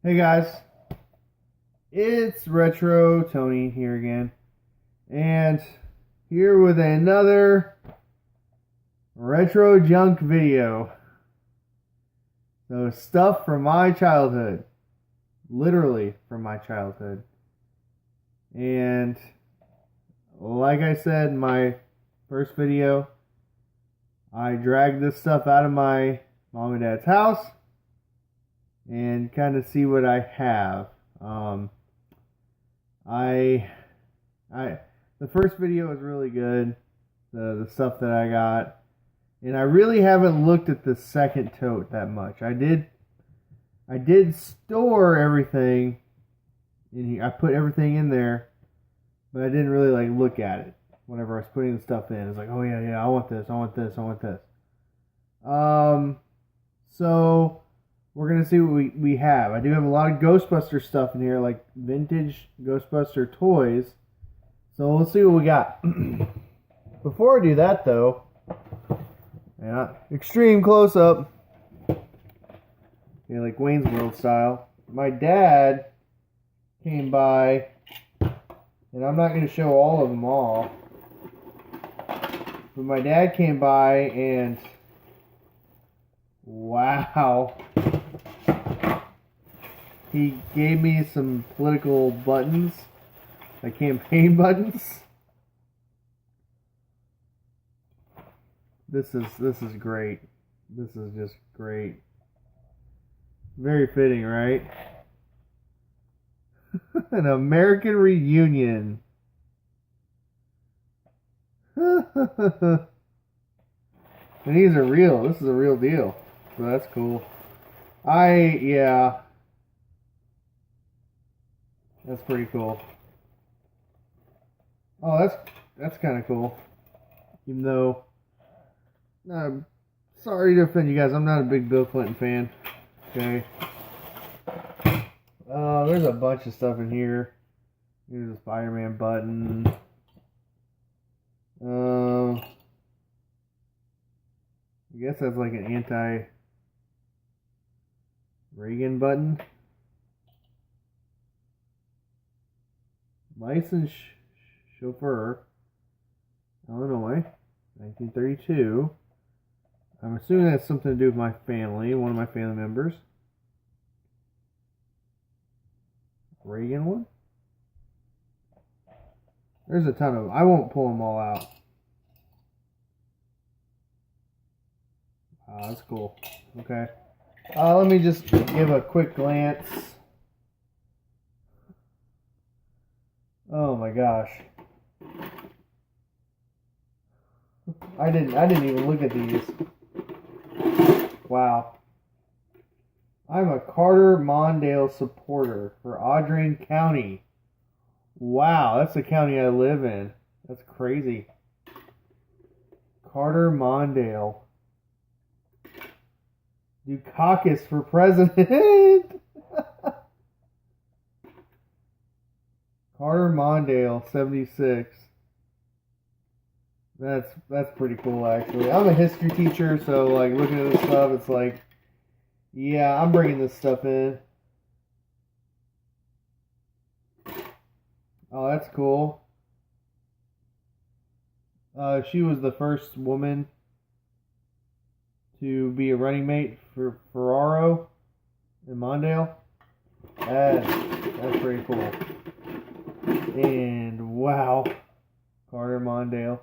Hey guys, it's Retro Tony here again, and here with another retro junk video. So stuff from my childhood, literally from my childhood. And like I said in my first video, I dragged this stuff out of my mom and dad's house and kind of see what I have. I the first video was really good, the stuff that I got, and I really haven't looked at the second tote that much. I did store everything in here. I put everything in there, but I didn't really like look at it whenever I was putting the stuff in. It's like, oh yeah, I want this, I want this, I want this. So we're going to see what we have. I do have a lot of Ghostbuster stuff in here, like vintage Ghostbuster toys. So let's see what we got. Before I do that, though, extreme close-up, like Wayne's World style. My dad came by, and I'm not going to show all of them all, but my dad came by and, wow, he gave me some political buttons, like campaign buttons. This is great. This is just great. Very fitting, right? An American reunion. And these are real. This is a real deal. So that's cool. Yeah. That's pretty cool. Oh, that's kind of cool. Even though, sorry to offend you guys, I'm not a big Bill Clinton fan. Okay. There's a bunch of stuff in here. Here's a Spider-Man button. I guess that's like an anti-Reagan button. Licensed chauffeur, Illinois, 1932. I'm assuming that's something to do with my family, one of my family members. Reagan one. There's a ton of them. I won't pull them all out. Wow, that's cool. Okay. Let me just give a quick glance. Oh my gosh. I didn't even look at these. Wow. I'm a Carter Mondale supporter for Audrain County. Wow, that's the county I live in. That's crazy. Carter Mondale. Dukakis for president. Carter Mondale, 76. That's pretty cool, actually. I'm a history teacher, so like looking at this stuff, it's like, yeah, I'm bringing this stuff in. Oh, that's cool. She was the first woman to be a running mate for Ferraro in Mondale. That's pretty cool. And wow, Carter Mondale.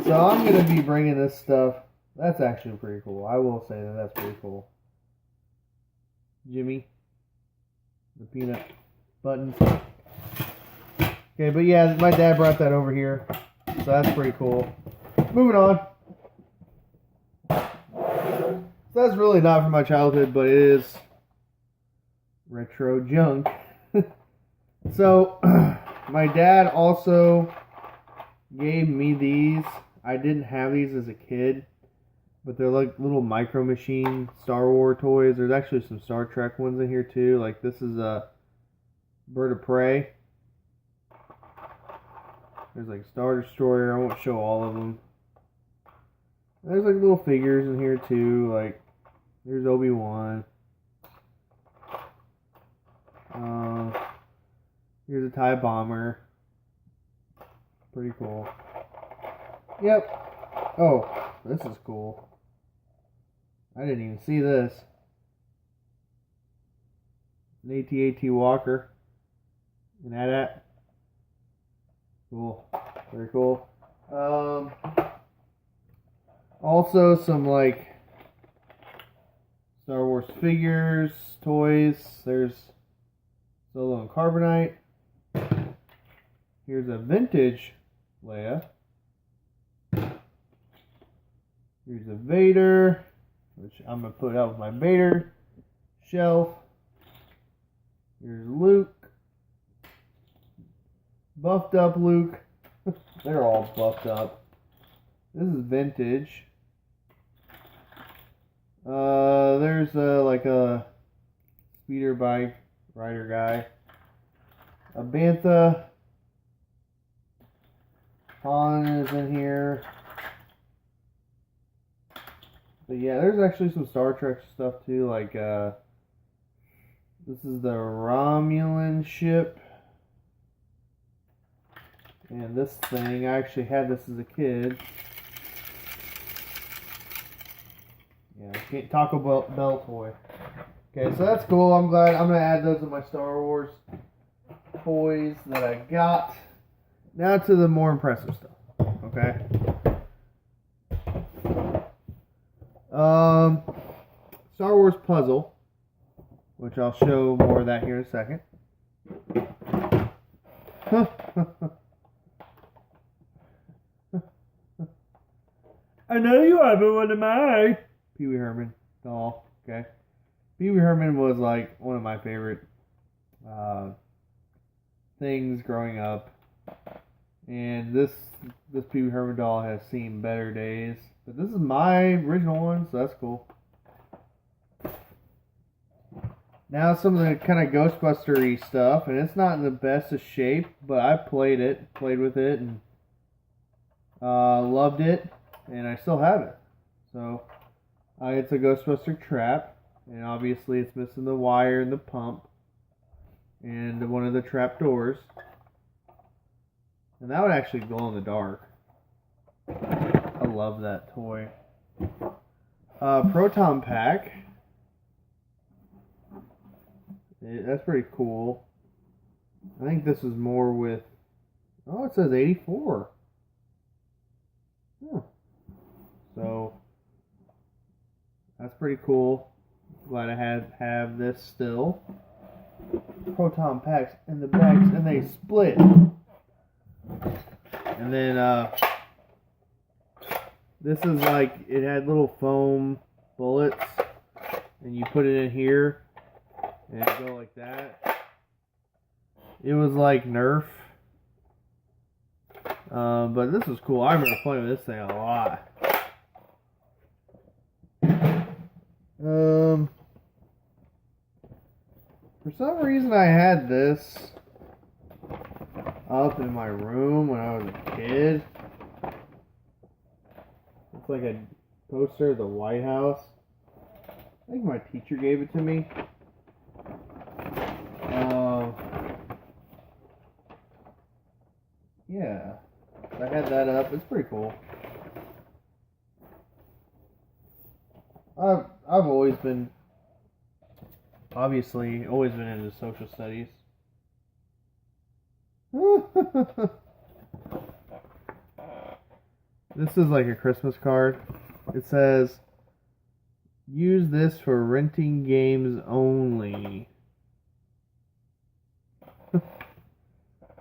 So I'm going to be bringing this stuff. That's actually pretty cool. I will say that's pretty cool. Jimmy. The peanut buttons. Okay, but yeah, my dad brought that over here. So that's pretty cool. Moving on. So that's really not from my childhood, but it is retro junk. So, my dad also gave me these. I didn't have these as a kid, but they're like little Micro Machine Star Wars toys. There's actually some Star Trek ones in here too. Like this is a Bird of Prey. There's like Star Destroyer. I won't show all of them. There's like little figures in here too. Like there's Obi-Wan. TIE bomber. Pretty cool. Yep. Oh, this is cool. I didn't even see this. An AT-AT Walker. An AT-AT. Cool. Very cool. Also some like Star Wars figures, toys. There's Solo and Carbonite. Here's a vintage Leia. Here's a Vader, which I'm going to put out with my Vader shelf. Here's Luke. Buffed up Luke. They're all buffed up. This is vintage. There's like a speeder bike rider guy. A Bantha. Han is in here. But yeah, there's actually some Star Trek stuff too. Like, this is the Romulan ship. And this thing, I actually had this as a kid. Yeah, Taco Bell toy. Okay, so that's cool. I'm glad. I'm going to add those to my Star Wars toys that I got. Now to the more impressive stuff. Okay. Star Wars puzzle, which I'll show more of that here in a second. I know you have it. What am I? Pee Wee Herman doll. Okay. Pee Wee Herman was like one of my favorite things growing up, and this Pee Wee Herman doll has seen better days. But this is my original one, so that's cool. Now some of the kind of Ghostbuster-y stuff, and it's not in the best of shape, but I played with it, and loved it, and I still have it. So it's a Ghostbuster trap, and obviously it's missing the wire and the pump, and one of the trap doors. And that would actually glow in the dark. I love that toy. Proton Pack. That's pretty cool. I think this is more with... Oh, it says 84. Huh. So, that's pretty cool. Glad I have this still. Proton Packs in the bags, and they split. And then, this is like, it had little foam bullets, and you put it in here, and it go like that. It was like Nerf, but this was cool. I remember playing with this thing a lot. For some reason I had this up in my room when I was a kid. It's like a poster of the White House. I think my teacher gave it to me. Yeah, I had that up. It's pretty cool. I've always been, obviously, always been into social studies. This is like a Christmas card. It says, use this for renting games only.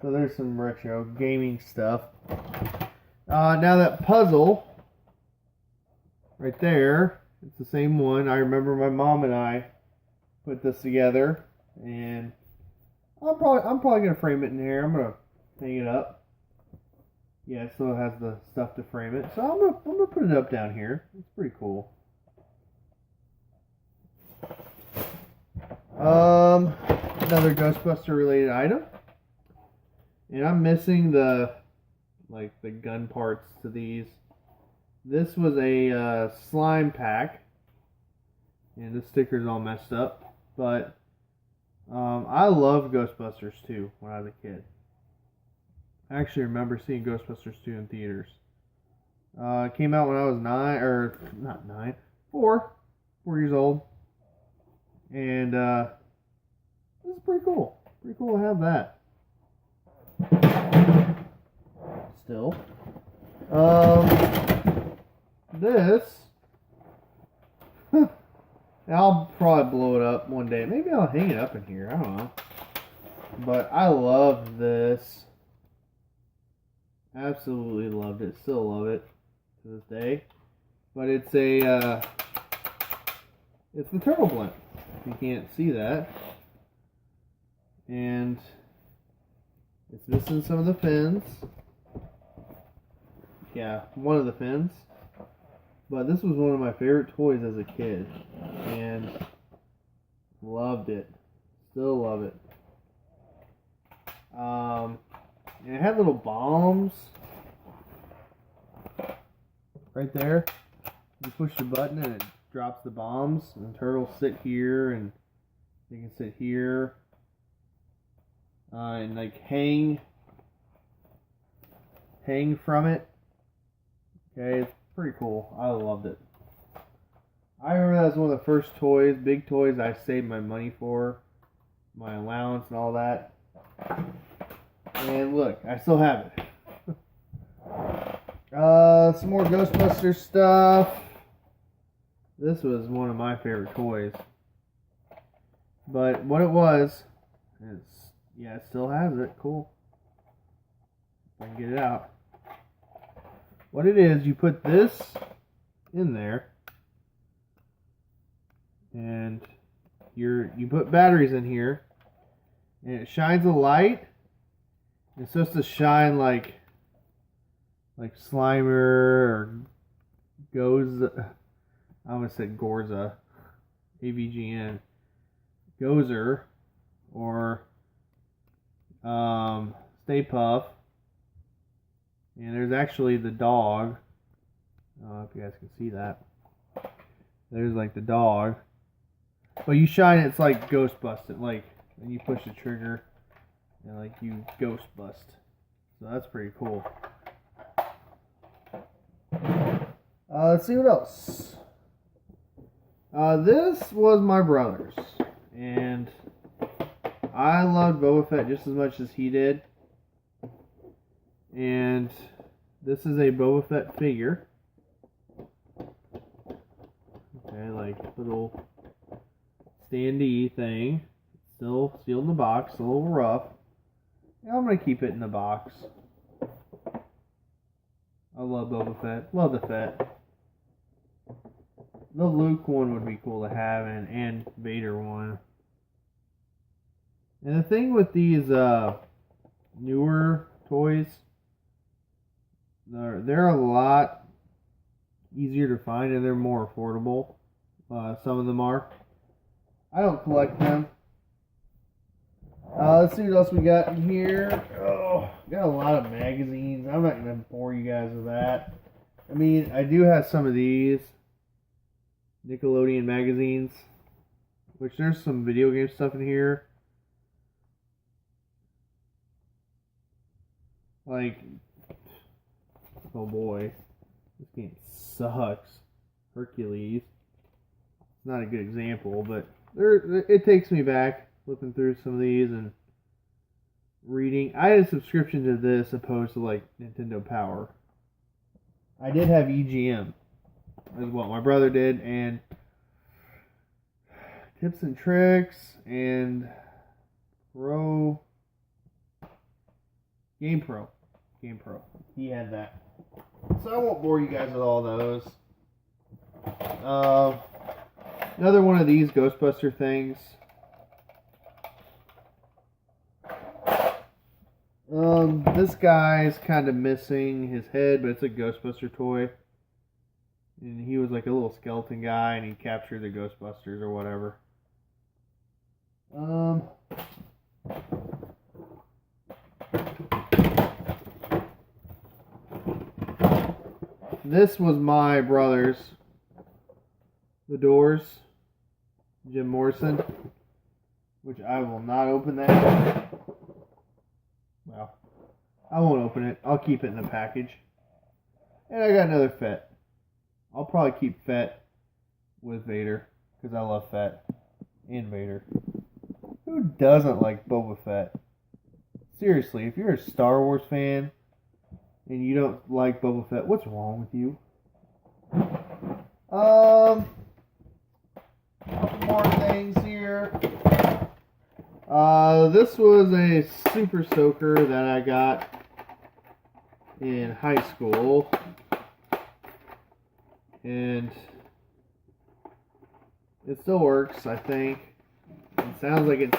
So there's some retro gaming stuff. Now that puzzle, right there, it's the same one. I remember my mom and I put this together, and I'm probably gonna frame it in here. I'm gonna hang it up. Yeah, it still has the stuff to frame it, so I'm gonna put it up down here. It's pretty cool. Another Ghostbuster related item, and I'm missing the gun parts to these. This was a slime pack, and the sticker's all messed up, but I loved Ghostbusters 2 when I was a kid. I actually remember seeing Ghostbusters 2 in theaters. It came out when I was 4 years old. And this is pretty cool. Pretty cool to have that. Still. This. I'll probably blow it up one day. Maybe I'll hang it up in here. I don't know. But I love this. Absolutely loved it. Still love it to this day. But it's a it's the Turtle Blimp. If you can't see that. And it's missing some of the fins. Yeah, one of the fins. But this was one of my favorite toys as a kid. And loved it. Still love it. And it had little bombs. Right there. You push the button and it drops the bombs. And the turtles sit here and they can sit here. And like hang from it. Okay, it's pretty cool. I loved it. I remember that was one of the first toys, big toys I saved my money for. My allowance and all that. And look, I still have it. Some more Ghostbusters stuff. This was one of my favorite toys. But what it was, it still has it. Cool. If I can get it out. What it is, you put this in there, and you put batteries in here, and it shines a light. It's supposed to shine like Slimer or Goza. I almost said Gorza, AVGN, Gozer, or Stay Puff. And there's actually the dog. I don't know if you guys can see that. There's like the dog. But you shine it, it's like ghost busted. Like, and you push the trigger and like you ghost bust. So that's pretty cool. Let's see what else. This was my brother's. And I loved Boba Fett just as much as he did. And this is a Boba Fett figure. Okay, like little standee thing. Still sealed in the box, a little rough. Yeah, I'm going to keep it in the box. I love Boba Fett. Love the Fett. The Luke one would be cool to have, and Vader one. And the thing with these newer toys, they're a lot easier to find and they're more affordable. Some of them are. I don't collect them. Let's see what else we got in here. Oh, got a lot of magazines. I'm not going to bore you guys with that. I mean, I do have some of these Nickelodeon magazines, which there's some video game stuff in here. Like, oh boy, this game sucks. Hercules. It's not a good example, but it takes me back flipping through some of these and reading. I had a subscription to this opposed to like Nintendo Power. I did have EGM as well. My brother did, and Tips and Tricks and Game Pro. He had that. So I won't bore you guys with all those. Another one of these Ghostbuster things. This guy's kind of missing his head, but it's a Ghostbuster toy. And he was like a little skeleton guy, and he captured the Ghostbusters or whatever. This was my brother's. The Doors, Jim Morrison, which I will not open that. Well, I won't open it. I'll keep it in the package. And I got another Fett. I'll probably keep Fett with Vader because I love Fett and Vader. Who doesn't like Boba Fett? Seriously, if you're a Star Wars fan and you don't like Boba Fett, what's wrong with you? Couple more things here. This was a Super Soaker that I got in high school. And it still works, I think. It sounds like it's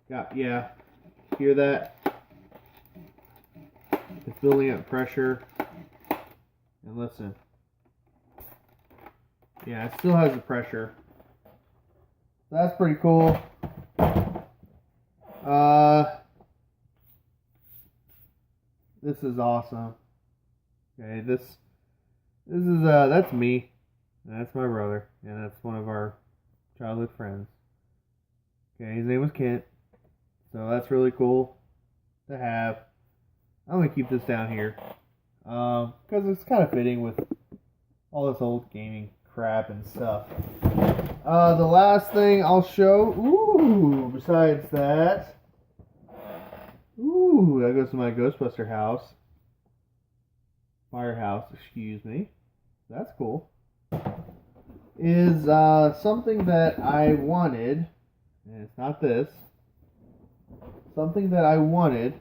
got, yeah, hear that? It's building up pressure. And listen. Yeah, it still has the pressure. That's pretty cool. This is awesome. Okay, this is that's me. And that's my brother. And that's one of our childhood friends. Okay, his name was Kent. So that's really cool to have. I'm gonna keep this down here. Because it's kind of fitting with all this old gaming crap and stuff. The last thing I'll show, besides that, that goes to my Ghostbuster house. Firehouse, excuse me. That's cool. Is something that I wanted, and it's not this, something that I wanted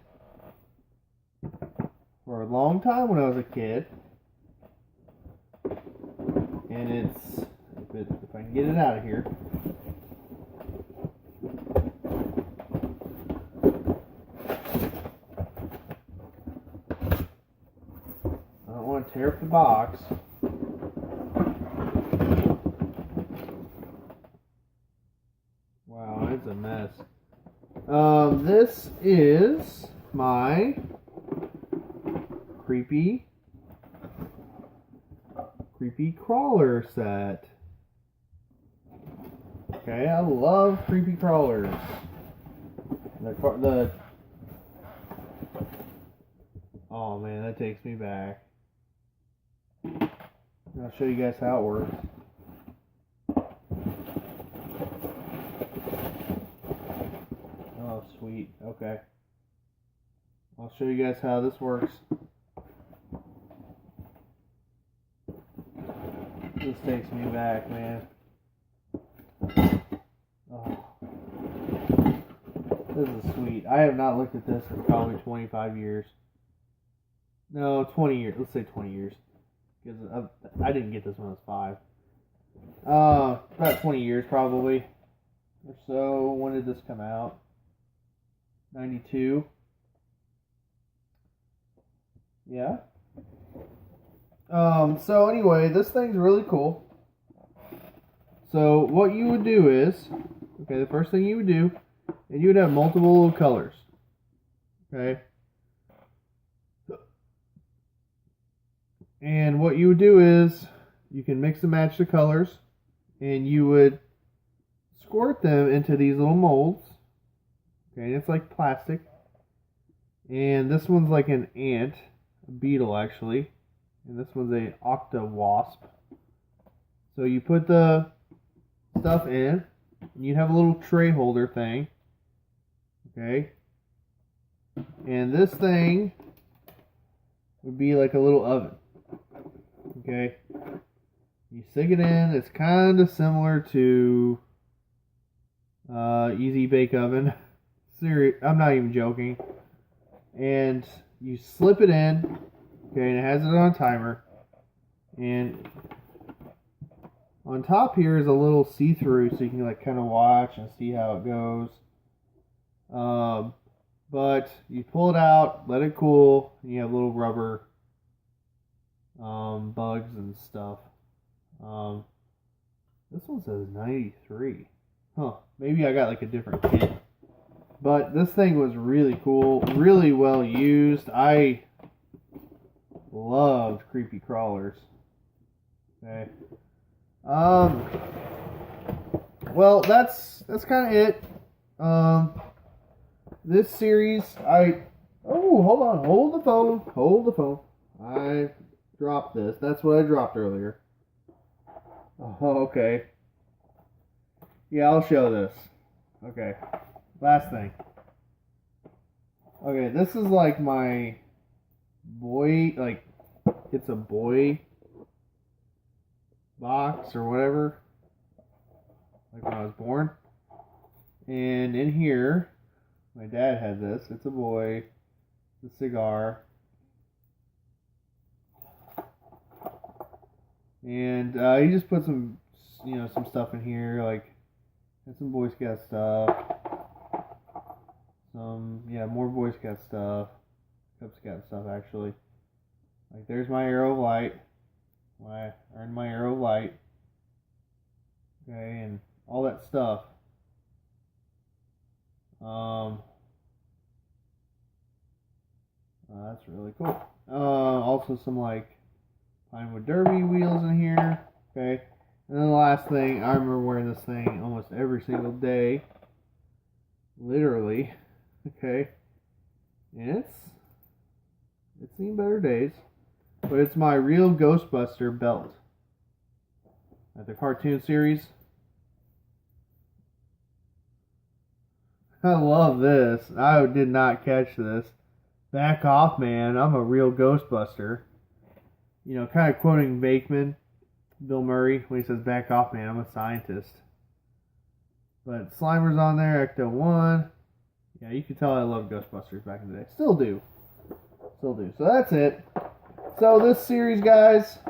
for a long time when I was a kid. And it's, if I can get it out of here. I don't want to tear up the box. Wow, it's a mess. This is my creepy crawler set. Okay, I love creepy crawlers. Oh man, that takes me back. I'll show you guys how it works. Oh, sweet. Okay. I'll show you guys how this works. This takes me back, man. Oh. This is sweet. I have not looked at this in probably 25 years. No, 20 years. Let's say 20 years. Because I didn't get this when I was 5. About 20 years probably. Or so. When did this come out? 92. Yeah. So anyway, this thing's really cool. So what you would do is, okay, the first thing you would do, and you would have multiple colors. Okay. And what you would do is, you can mix and match the colors, and you would squirt them into these little molds. Okay, and it's like plastic. And this one's like an ant, a beetle actually. And this one's a octa wasp. So you put the stuff in, and you have a little tray holder thing. Okay. And this thing would be like a little oven. Okay. You stick it in. It's kind of similar to Easy Bake Oven. I'm not even joking. And you slip it in. Okay, and it has it on a timer. And on top here is a little see-through, so you can like kind of watch and see how it goes. But you pull it out, let it cool, and you have little rubber bugs and stuff. This one says 93. Huh, maybe I got like a different kit. But this thing was really cool, really well used. I loved creepy crawlers. Okay. Well, that's kind of it. This series, hold the phone. I dropped this. That's what I dropped earlier. Oh, okay. Yeah, I'll show this. Okay. Last thing. Okay, this is like my boy, like, it's a boy box or whatever. Like when I was born. And in here, my dad had this. It's a boy. It's a cigar. And he just put some, some stuff in here, like some Boy Scout stuff. More Boy Scout stuff. Cub Scout stuff, actually. Like, there's my Arrow of Light. I earned my Arrow of Light. Okay, and all that stuff. That's really cool. Also some, like, Pinewood Derby wheels in here. Okay. And then the last thing, I remember wearing this thing almost every single day. Literally. Okay. And it's seen better days. But it's my real Ghostbuster belt. At the cartoon series. I love this. I did not catch this. Back off, man. I'm a real Ghostbuster. Kind of quoting Bakeman, Bill Murray, when he says, back off, man, I'm a scientist. But Slimer's on there, Ecto 1. Yeah, you can tell I love Ghostbusters back in the day. Still do. So that's it. So this series, guys,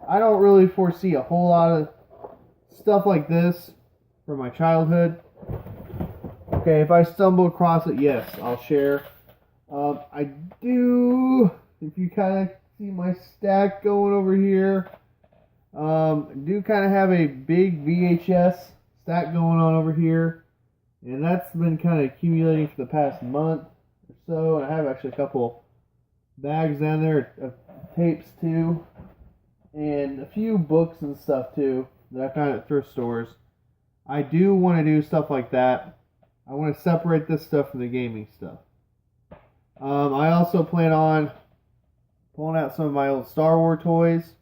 I don't really foresee a whole lot of stuff like this from my childhood. Okay, if I stumble across it, yes, I'll share. I do, if you kind of see my stack going over here, do kind of have a big VHS stack going on over here, and that's been kind of accumulating for the past month or so. And I have actually a couple bags down there of tapes too, and a few books and stuff too that I found at thrift stores. I do want to do stuff like that. I want to separate this stuff from the gaming stuff. I also plan on pulling out some of my old Star Wars toys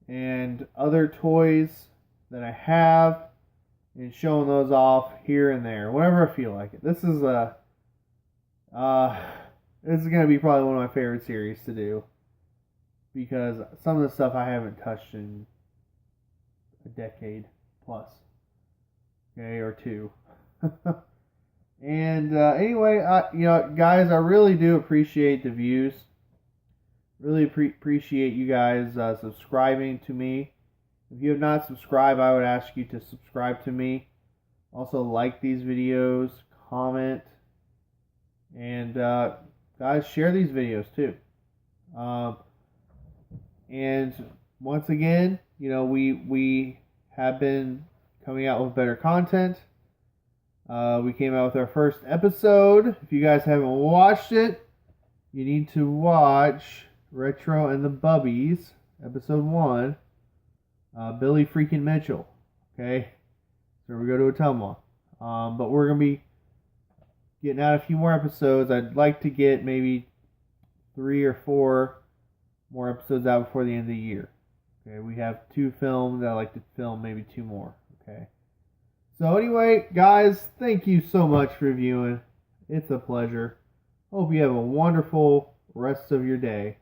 and other toys that I have and showing those off here and there whenever I feel like it. This is going to be probably one of my favorite series to do, because some of the stuff I haven't touched in a decade plus, okay, or two. And anyway, guys, I really do appreciate the views. Really appreciate you guys subscribing to me. If you have not subscribed, I would ask you to subscribe to me. Also, like these videos, comment, and guys, share these videos too. And once again, we have been coming out with better content. We came out with our first episode. If you guys haven't watched it, you need to watch Retro and the Bubbies, episode 1. Billy freaking Mitchell. Okay? So we go to Ottumwa. But we're going to be getting out a few more episodes. I'd like to get maybe 3 or 4 more episodes out before the end of the year. Okay? We have 2 filmed. I'd like to film maybe 2 more. Okay? So anyway, guys, thank you so much for viewing. It's a pleasure. Hope you have a wonderful rest of your day.